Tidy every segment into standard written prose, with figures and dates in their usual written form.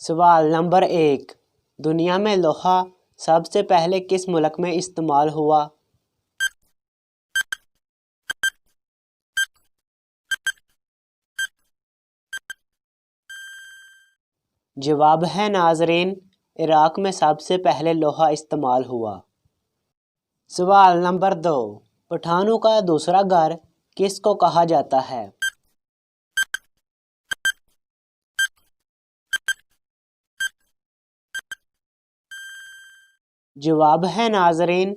سوال نمبر 1، دنیا میں لوہا سب سے پہلے کس ملک میں استعمال ہوا؟ جواب ہے ناظرین، عراق میں سب سے پہلے لوہا استعمال ہوا۔ سوال نمبر 2، پٹھانوں کا دوسرا گھر کس کو کہا جاتا ہے؟ جواب ہے ناظرین،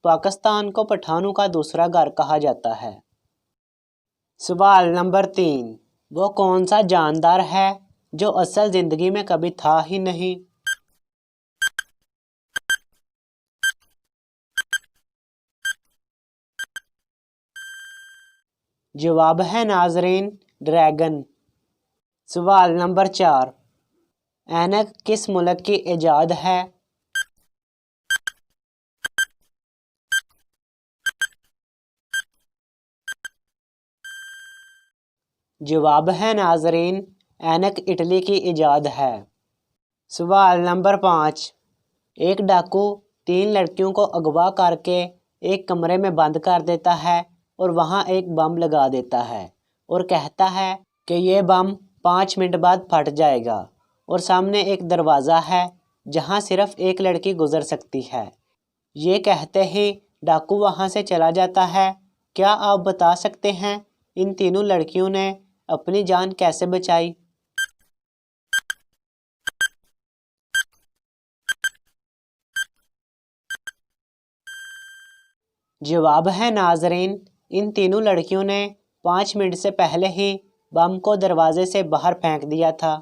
پاکستان کو پٹھانوں کا دوسرا گھر کہا جاتا ہے۔ سوال نمبر 3، وہ کون سا جاندار ہے جو اصل زندگی میں کبھی تھا ہی نہیں؟ جواب ہے ناظرین، ڈریگن۔ سوال نمبر 4، اینک کس ملک کی ایجاد ہے؟ جواب ہے ناظرین، اینک اٹلی کی ایجاد ہے۔ سوال نمبر 5، ایک ڈاکو 3 لڑکیوں کو اغوا کر کے ایک کمرے میں بند کر دیتا ہے اور وہاں ایک بم لگا دیتا ہے اور کہتا ہے کہ یہ بم 5 منٹ بعد پھٹ جائے گا، اور سامنے ایک دروازہ ہے جہاں صرف ایک لڑکی گزر سکتی ہے۔ یہ کہتے ہی ڈاکو وہاں سے چلا جاتا ہے۔ کیا آپ بتا سکتے ہیں ان تینوں لڑکیوں نے اپنی جان کیسے بچائی؟ جواب ہے ناظرین، ان تینوں لڑکیوں نے 5 منٹ سے پہلے ہی بم کو دروازے سے باہر پھینک دیا تھا۔